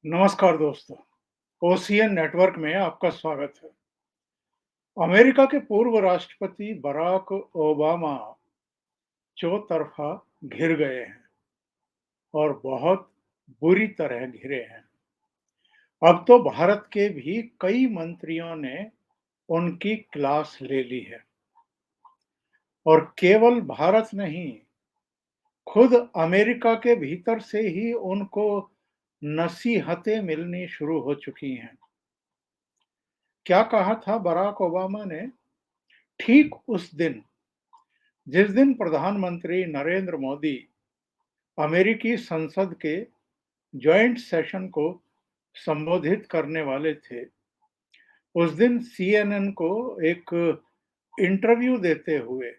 नमस्कार दोस्तों। Ocean network में आपका स्वागत है। अमेरिका के पूर्व राष्ट्रपति बराक ओबामा चौतरफा घिर गए हैं और बहुत बुरी तरह घिरे हैं। अब तो भारत के भी कई मंत्रियों ने उनकी क्लास ले ली है और केवल भारत नहीं, खुद अमेरिका के भीतर से ही उनको नसीहतें मिलनी शुरू हो चुकी हैं। क्या कहा था बराक ओबामा ने? ठीक उस दिन जिस दिन प्रधानमंत्री नरेंद्र मोदी अमेरिकी संसद के जॉइंट सेशन को संबोधित करने वाले थे, उस दिन सीएनएन को एक इंटरव्यू देते हुए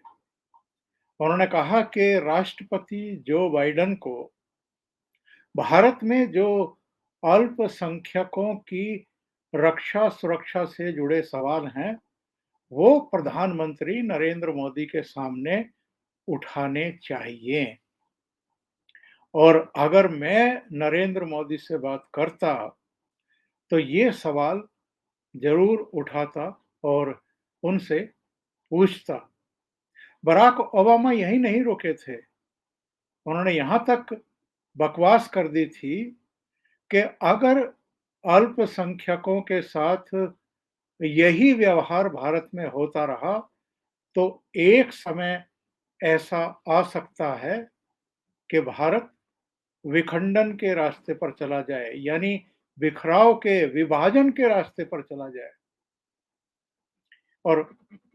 उन्होंने कहा कि राष्ट्रपति जो बाइडेन को भारत में जो अल्पसंख्यकों की रक्षा सुरक्षा से जुड़े सवाल हैं, वो प्रधानमंत्री नरेंद्र मोदी के सामने उठाने चाहिए। और अगर मैं नरेंद्र मोदी से बात करता, तो ये सवाल ज़रूर उठाता और उनसे पूछता। बराक ओबामा यहीं नहीं रुके थे। उन्होंने यहाँ तक बकवास कर दी थी कि अगर अल्पसंख्यकों के साथ यही व्यवहार भारत में होता रहा, तो एक समय ऐसा आ सकता है कि भारत विखंडन के रास्ते पर चला जाए, यानी बिखराव के, विभाजन के रास्ते पर चला जाए। और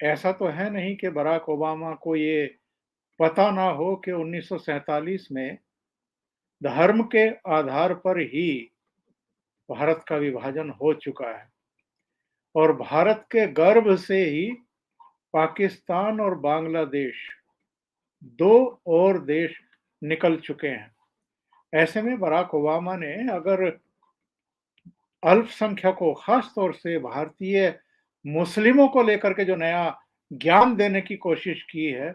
ऐसा तो है नहीं कि बराक ओबामा को ये पता ना हो कि 1947 में धर्म के आधार पर ही भारत का विभाजन हो चुका है और भारत के गर्भ से ही पाकिस्तान और बांग्लादेश 2 और देश निकल चुके हैं। ऐसे में बराक ओबामा ने अगर अल्पसंख्यकों, खास तौर से भारतीय मुस्लिमों को लेकर के जो नया ज्ञान देने की कोशिश की है,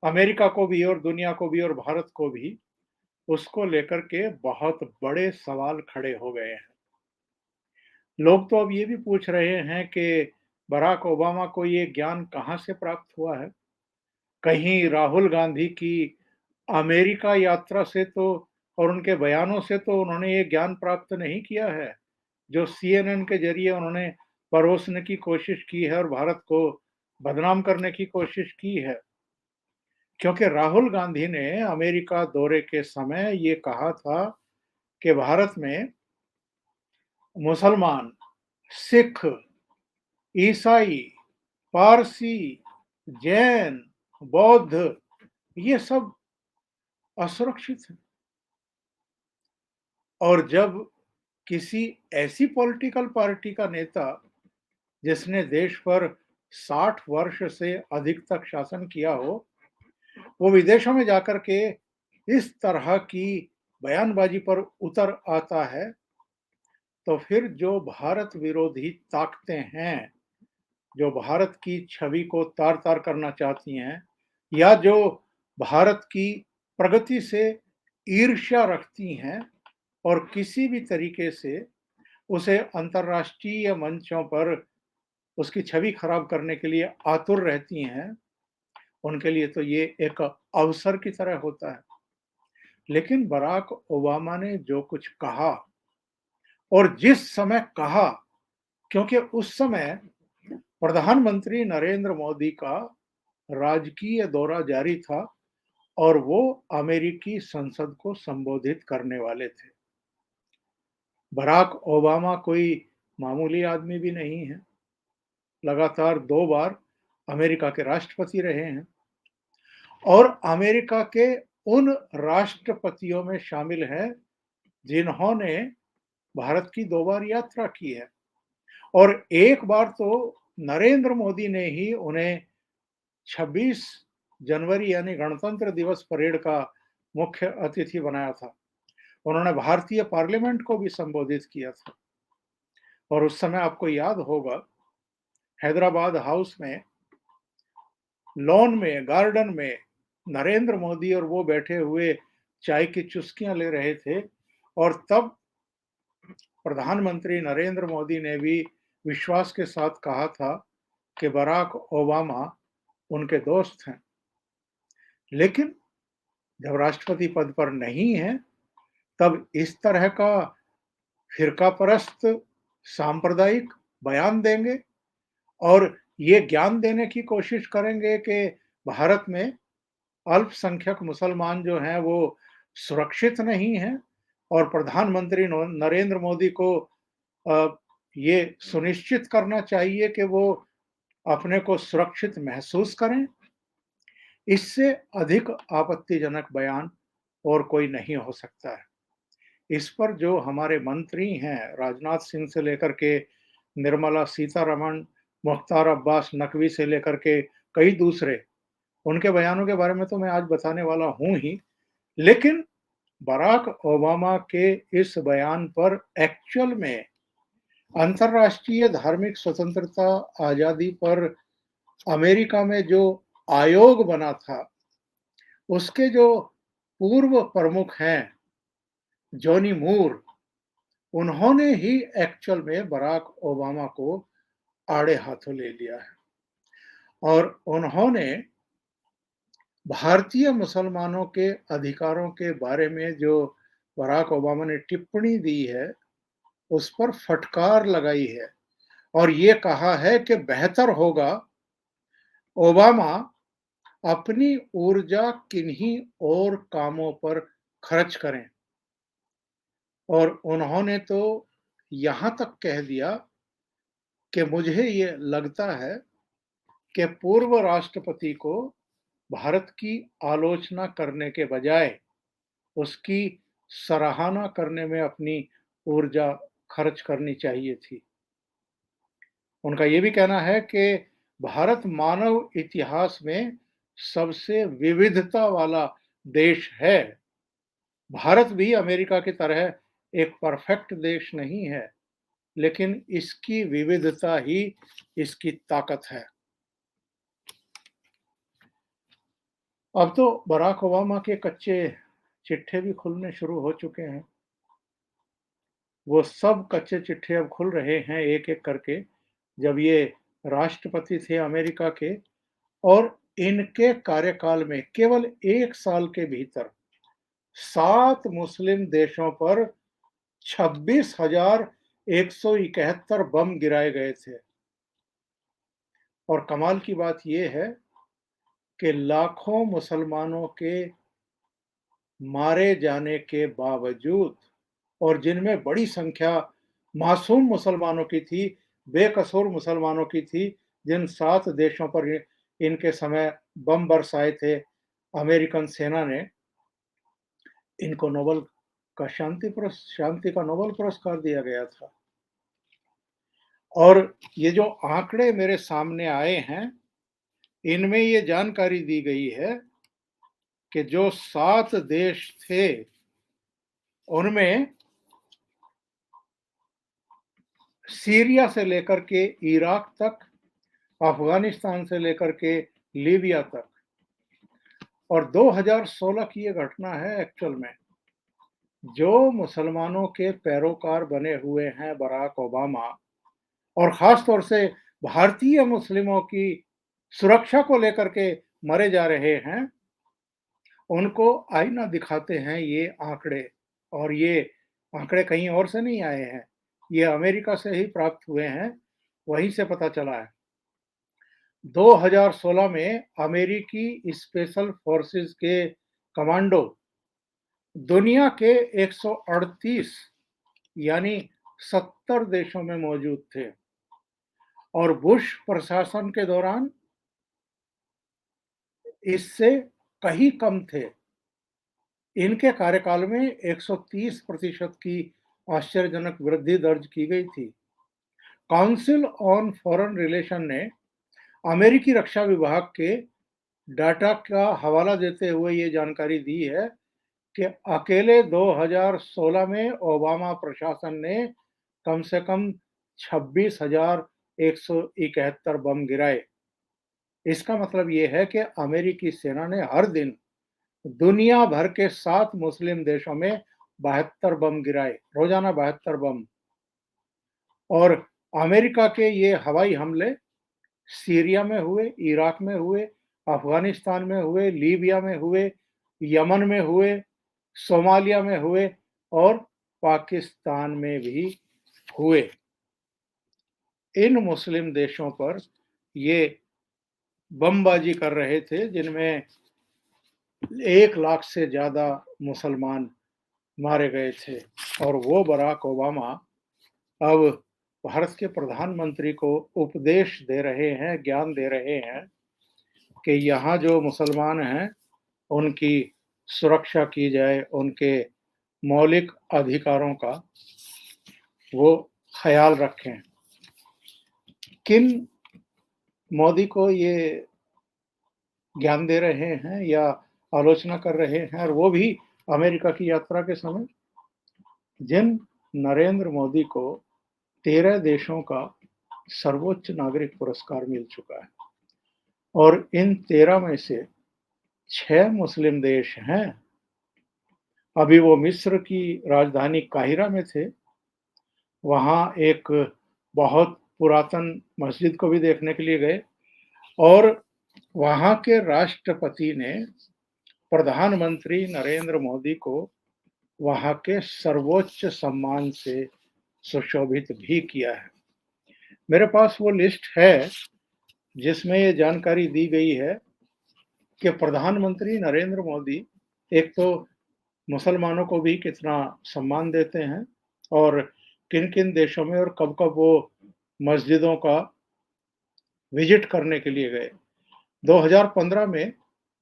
अमेरिका को भी और दुनिया को भी और भारत को भी, उसको लेकर के बहुत बड़े सवाल खड़े हो गए हैं। लोग तो अब ये भी पूछ रहे हैं कि बराक ओबामा को ये ज्ञान कहाँ से प्राप्त हुआ है? कहीं राहुल गांधी की अमेरिका यात्रा से तो और उनके बयानों से तो उन्होंने ये ज्ञान प्राप्त नहीं किया है, जो सीएनएन के ज़रिए उन्होंने परोसने की कोशिश की है और भारत को बदनाम करने की कोशिश की है। क्योंकि राहुल गांधी ने अमेरिका दौरे के समय ये कहा था कि भारत में मुसलमान, सिख, ईसाई, पारसी, जैन, बौद्ध, ये सब असुरक्षित हैं। और जब किसी ऐसी पॉलिटिकल पार्टी का नेता जिसने देश पर 60 वर्ष से अधिक तक शासन किया हो, वो विदेशों में जाकर के इस तरह की बयानबाजी पर उतर आता है, तो फिर जो भारत विरोधी ताकतें हैं, जो भारत की छवि को तार-तार करना चाहती हैं या जो भारत की प्रगति से ईर्ष्या रखती हैं और किसी भी तरीके से उसे अंतर्राष्ट्रीय मंचों पर उसकी छवि खराब करने के लिए आतुर रहती हैं, उनके लिए तो ये एक अवसर की तरह होता है। लेकिन बराक ओबामा ने जो कुछ कहा और जिस समय कहा, क्योंकि उस समय प्रधानमंत्री नरेंद्र मोदी का राजकीय दौरा जारी था और वो अमेरिकी संसद को संबोधित करने वाले थे। बराक ओबामा कोई मामूली आदमी भी नहीं है। लगातार 2 बार अमेरिका के राष्ट्रपति रहे हैं और अमेरिका के उन राष्ट्रपतियों में शामिल हैं जिन्होंने भारत की 2 बार यात्रा की है और एक बार तो नरेंद्र मोदी ने ही उन्हें 26 जनवरी यानी गणतंत्र दिवस परेड का मुख्य अतिथि बनाया था। उन्होंने भारतीय पार्लियामेंट को भी संबोधित किया था और उस समय आपको याद होगा, हैदराबाद हाउस में, लॉन में, गार्डन में नरेंद्र मोदी और वो बैठे हुए चाय की चुस्कियां ले रहे थे और तब प्रधानमंत्री नरेंद्र मोदी ने भी विश्वास के साथ कहा था कि बराक ओबामा उनके दोस्त हैं। लेकिन जब राष्ट्रपति पद पर नहीं है, तब इस तरह का फिरकापरस्त सांप्रदायिक बयान देंगे और ये ज्ञान देने की कोशिश करेंगे कि भारत में अल्पसंख्यक मुसलमान जो हैं वो सुरक्षित नहीं हैं और प्रधानमंत्री नरेंद्र मोदी को ये सुनिश्चित करना चाहिए कि वो अपने को सुरक्षित महसूस करें। इससे अधिक आपत्तिजनक बयान और कोई नहीं हो सकता है। इस पर जो हमारे मंत्री हैं, राजनाथ सिंह से लेकर के निर्मला सीतारमण, मुख्तार अब्बास नकवी से लेकर के कई दूसरे, उनके बयानों के बारे में तो मैं आज बताने वाला हूं ही। लेकिन बराक ओबामा के इस बयान पर एक्चुअल में अंतर्राष्ट्रीय धार्मिक स्वतंत्रता आजादी पर अमेरिका में जो आयोग बना था, उसके जो पूर्व प्रमुख हैं जॉनी मूर, उन्होंने ही एक्चुअल में बराक ओबामा को आड़े हाथों ले लिया है और उन्होंने भारतीय मुसलमानों के अधिकारों के बारे में जो बराक ओबामा ने टिप्पणी दी है, उस पर फटकार लगाई है और ये कहा है कि बेहतर होगा ओबामा अपनी ऊर्जा किन्हीं और कामों पर खर्च करें। और उन्होंने तो यहां तक कह दिया कि मुझे ये लगता है कि पूर्व राष्ट्रपति को भारत की आलोचना करने के बजाय उसकी सराहना करने में अपनी ऊर्जा खर्च करनी चाहिए थी। उनका ये भी कहना है कि भारत मानव इतिहास में सबसे विविधता वाला देश है। भारत भी अमेरिका की तरह एक परफेक्ट देश नहीं है, लेकिन इसकी विविधता ही इसकी ताकत है। अब तो बराक ओबामा के कच्चे चिट्ठे भी खुलने शुरू हो चुके हैं। वो सब कच्चे चिट्ठे अब खुल रहे हैं एक-एक करके, जब ये राष्ट्रपति थे अमेरिका के और इनके कार्यकाल में केवल 1 साल के भीतर 7 मुस्लिम देशों पर 26,171 बम गिराए गए थे। और कमाल की बात ये है कि लाखों मुसलमानों के मारे जाने के बावजूद, और जिनमें बड़ी संख्या मासूम मुसलमानों की थी, बेकसूर मुसलमानों की थी, जिन 7 देशों पर इनके समय बम बरसाए थे अमेरिकन सेना ने, इनको नोबेल का शांति का नोबेल पुरस्कार दिया गया था। और ये जो आंकड़े मेरे सामने आए हैं, इनमें ये जानकारी दी गई है कि जो 7 देश थे, उनमें सीरिया से लेकर के इराक तक, अफगानिस्तान से लेकर के लीबिया तक, और 2016 की ये घटना है एक्चुअल में। जो मुसलमानों के पैरोकार बने हुए हैं बराक ओबामा, और खास तौर से भारतीय मुस्लिमों की सुरक्षा को लेकर के मरे जा रहे हैं, उनको आईना दिखाते हैं ये आंकड़े। और ये आंकड़े कहीं और से नहीं आए हैं, ये अमेरिका से ही प्राप्त हुए हैं, वहीं से पता चला है। 2016 में अमेरिकी स्पेशल फोर्सेस के कमांडो दुनिया के 138 यानी 70 देशों में मौजूद थे और बुश प्रशासन के दौरान इससे कहीं कम थे। इनके कार्यकाल में 130% की आश्चर्यजनक वृद्धि दर्ज की गई थी। काउंसिल ऑन फॉरेन रिलेशन ने अमेरिकी रक्षा विभाग के डाटा का हवाला देते हुए ये जानकारी दी है कि अकेले 2016 में ओबामा प्रशासन ने कम से कम 26,171 बम गिराए। इसका मतलब ये है कि अमेरिकी सेना ने हर दिन दुनिया भर के 7 मुस्लिम देशों में 72 बम गिराए, रोजाना 72 बम। और अमेरिका के ये हवाई हमले सीरिया में हुए, इराक में हुए, अफ़गानिस्तान में हुए, लीबिया में हुए, यमन में हुए, सोमालिया में हुए और पाकिस्तान में भी हुए। इन मुस्लिम देशों पर ये बमबाजी कर रहे थे, जिनमें 1 लाख से ज़्यादा मुसलमान मारे गए थे। और वो बराक ओबामा अब भारत के प्रधानमंत्री को उपदेश दे रहे हैं, ज्ञान दे रहे हैं कि यहाँ जो मुसलमान हैं, उनकी सुरक्षा की जाए, उनके मौलिक अधिकारों का वो ख्याल रखें। किन मोदी को ये ज्ञान दे रहे हैं या आलोचना कर रहे हैं, और वो भी अमेरिका की यात्रा के समय, जिन नरेंद्र मोदी को 13 देशों का सर्वोच्च नागरिक पुरस्कार मिल चुका है और इन 13 में से 6 मुस्लिम देश हैं। अभी वो मिस्र की राजधानी काहिरा में थे, वहाँ एक बहुत पुरातन मस्जिद को भी देखने के लिए गए और वहाँ के राष्ट्रपति ने प्रधानमंत्री नरेंद्र मोदी को वहाँ के सर्वोच्च सम्मान से सुशोभित भी किया है। मेरे पास वो लिस्ट है जिसमें ये जानकारी दी गई है कि प्रधानमंत्री नरेंद्र मोदी एक तो मुसलमानों को भी कितना सम्मान देते हैं और किन-किन देशों में और कब-कब वो मस्जिदों का विजिट करने के लिए गए। 2015 में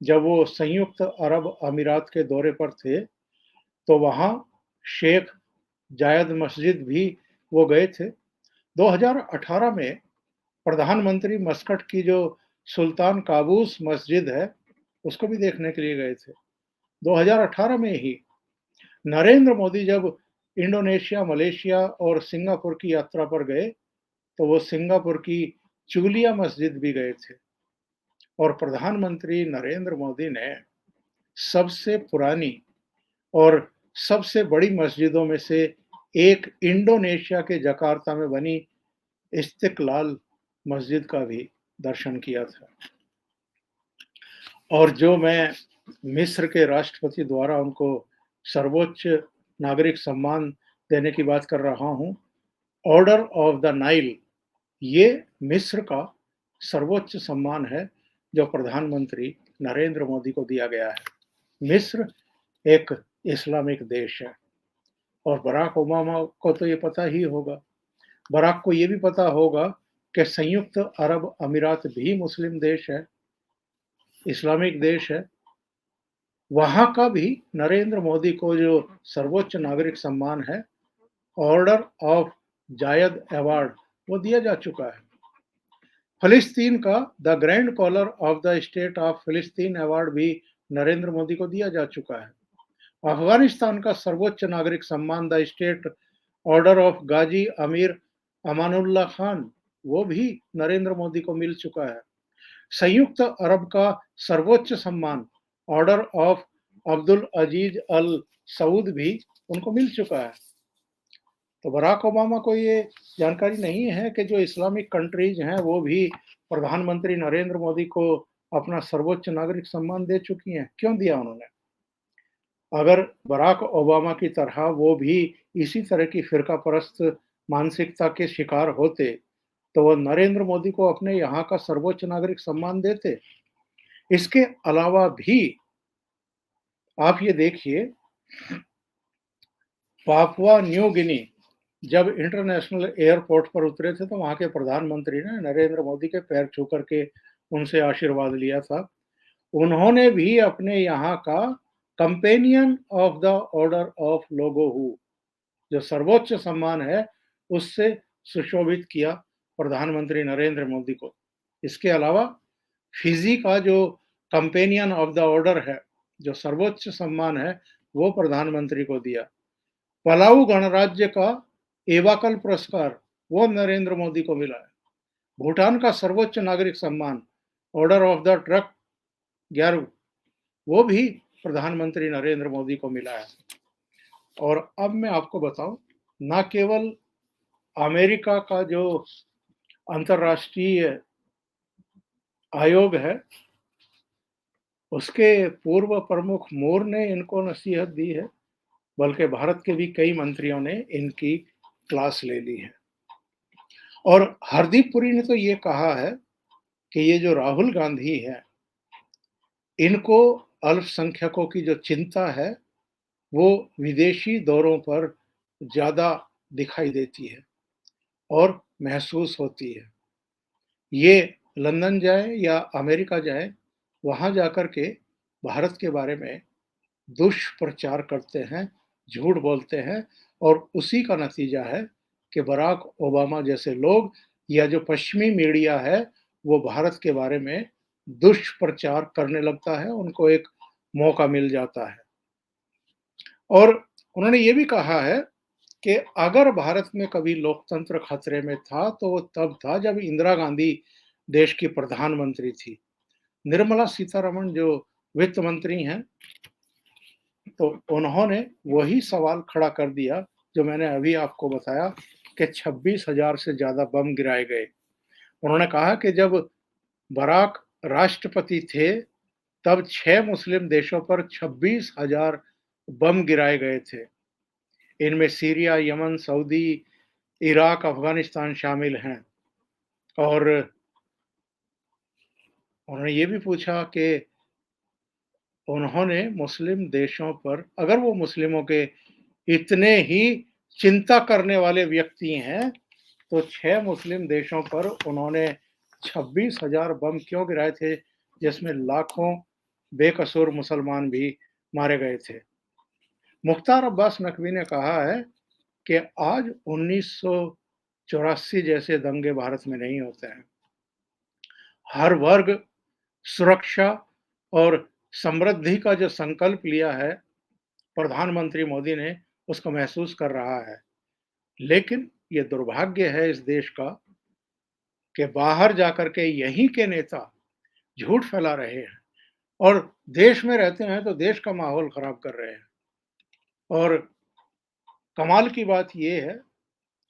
जब वो संयुक्त अरब अमीरात के दौरे पर थे, तो वहाँ शेख जायद मस्जिद भी वो गए थे। 2018 में प्रधानमंत्री मस्कट की जो सुल्तान काबूस मस्जिद है, उसको भी देखने के लिए गए थे। 2018 में ही नरेंद्र मोदी जब इंडोनेशिया, मलेशिया और सिंगापुर की यात्रा पर गए, तो वो सिंगापुर की चूलिया मस्जिद भी गए थे और प्रधानमंत्री नरेंद्र मोदी ने सबसे पुरानी और सबसे बड़ी मस्जिदों में से एक इंडोनेशिया के जकार्ता में बनी इस्तिकलाल मस्जिद का भी दर्शन किया था। और जो मैं मिस्र के राष्ट्रपति द्वारा उनको सर्वोच्च नागरिक सम्मान देने की बात कर रहा हूँ, ऑर्डर ऑफ द नाइल, ये मिस्र का सर्वोच्च सम्मान है जो प्रधानमंत्री नरेंद्र मोदी को दिया गया है। मिस्र एक इस्लामिक देश है और बराक ओबामा को तो ये पता ही होगा। बराक को ये भी पता होगा कि संयुक्त अरब अमीरात भी मुस्लिम देश है, इस्लामिक देश है। वहाँ का भी नरेंद्र मोदी को जो सर्वोच्च नागरिक सम्मान है, ऑर्डर ऑफ जायद अवार्ड, वो दिया जा चुका है। फिलिस्तीन का the grand collar of the state of फिलिस्तीन अवार्ड भी नरेंद्र मोदी को दिया जा चुका है। अफगानिस्तान का सर्वोच्च नागरिक सम्मान द स्टेट ऑर्डर ऑफ गाजी अमीर अमानुल्लाह खान, वो भी नरेंद्र मोदी को मिल चुका है। संयुक्त अरब का सर्वोच्च सम्मान ऑर्डर ऑफ अब्दुल अजीज अल सऊद भी उनको मिल चुका है। तो बराक ओबामा को ये जानकारी नहीं है कि जो इस्लामिक कंट्रीज हैं वो भी प्रधानमंत्री नरेंद्र मोदी को अपना सर्वोच्च नागरिक सम्मान दे चुकी हैं। क्यों दिया उन्होंने? अगर बराक ओबामा की तरह वो भी इसी तरह की फ़िरका परस्त मानसिकता के शिकार होते, तो वो नरेंद्र मोदी को अपने यहाँ का सर्वोच्च नागरिक सम्मान देते। इसके अलावा भी आप ये देखिए, पापुआ न्यू गिनी जब इंटरनेशनल एयरपोर्ट पर उतरे थे, तो वहाँ के प्रधानमंत्री ने नरेंद्र मोदी के पैर छू करके उनसे आशीर्वाद लिया था। उन्होंने भी अपने यहाँ का companion of the order of लोगोहू, जो सर्वोच्च सम्मान है, उससे सुशोभित किया प्रधानमंत्री नरेंद्र मोदी को। इसके अलावा फिजी का जो कंपेनियन ऑफ द ऑर्डर है, जो सर्वोच्च सम्मान है, वो प्रधानमंत्री को दिया। पलाऊ गणराज्य का एवाकल पुरस्कार वो नरेंद्र मोदी को मिला है। भूटान का सर्वोच्च नागरिक सम्मान ऑर्डर ऑफ द ट्रक ग्यारू, वो भी प्रधानमंत्री नरेंद्र मोदी को मिला है। और अब मैं आपको बताऊं, ना केवल अमेरिका का जो अंतर्राष्ट्रीय आयोग है, उसके पूर्व प्रमुख मूर ने इनको नसीहत दी है, बल्कि भारत के भी कई मंत्रियों ने इनकी क्लास ले ली है। और हरदीप पुरी ने तो ये कहा है कि ये जो राहुल गांधी है, इनको अल्पसंख्यकों की जो चिंता है, वो विदेशी दौरों पर ज़्यादा दिखाई देती है और महसूस होती है। ये लंदन जाएँ या अमेरिका जाएँ, वहाँ जाकर के भारत के बारे में दुष्प्रचार करते हैं, झूठ बोलते हैं और उसी का नतीजा है कि बराक ओबामा जैसे लोग या जो पश्चिमी मीडिया है, वो भारत के बारे में दुष्प्रचार करने लगता है, उनको एक मौका मिल जाता है। और उन्होंने ये भी कहा है कि अगर भारत में कभी लोकतंत्र खतरे में था, तो वो तब था जब इंदिरा गांधी देश की प्रधानमंत्री थी। निर्मला सीतारमण जो वित्त मंत्री हैं, तो उन्होंने वही सवाल खड़ा कर दिया जो मैंने अभी आपको बताया कि 26,000 से ज़्यादा बम गिराए गए। उन्होंने कहा कि जब बराक राष्ट्रपति थे, तब 6 मुस्लिम देशों पर 26,000 बम गिराए गए थे। इनमें Syria, Yemen, Saudi, Iraq, Afghanistan शामिल हैं। और उन्होंने ये भी पूछा कि उन्होंने मुस्लिम देशों पर, अगर वो मुस्लिमों के इतने ही चिंता करने वाले व्यक्ति हैं, तो 6 मुस्लिम देशों पर उन्होंने 26,000 बम क्यों गिराए थे, जिसमें लाखों बेकसूर मुसलमान भी मारे गए थे। मुख्तार अब्बास नकवी ने कहा है कि आज 1984 जैसे दंगे भारत में नहीं होते हैं। हर वर्ग सुरक्षा और समृद्धि का जो संकल्प लिया है प्रधानमंत्री मोदी ने, उसको महसूस कर रहा है। लेकिन ये दुर्भाग्य है इस देश का कि बाहर जाकर के यहीं के नेता झूठ फैला रहे हैं और देश में रहते हैं तो देश का माहौल खराब कर रहे हैं। और कमाल की बात ये है,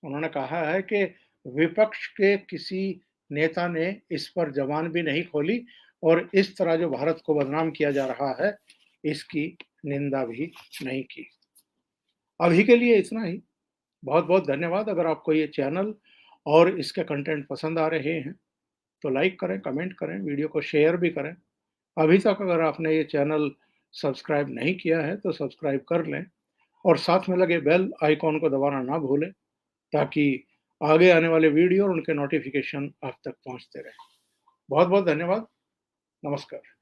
उन्होंने कहा है कि विपक्ष के किसी नेता ने इस पर ज़बान भी नहीं खोली और इस तरह जो भारत को बदनाम किया जा रहा है, इसकी निंदा भी नहीं की। अभी के लिए इतना ही। बहुत-बहुत धन्यवाद। अगर आपको ये चैनल और इसके कंटेंट पसंद आ रहे हैं, तो लाइक करें, कमेंट करें, वीडियो को शेयर भी करें। अभी तक अगर आपने ये चैनल सब्सक्राइब नहीं किया है, तो सब्सक्राइब कर लें और साथ में लगे बेल आइकॉन को दबाना ना भूलें, ताकि आगे आने वाले वीडियो और उनके नोटिफ़िकेशन आप तक पहुँचते रहें। बहुत-बहुत धन्यवाद। नमस्कार।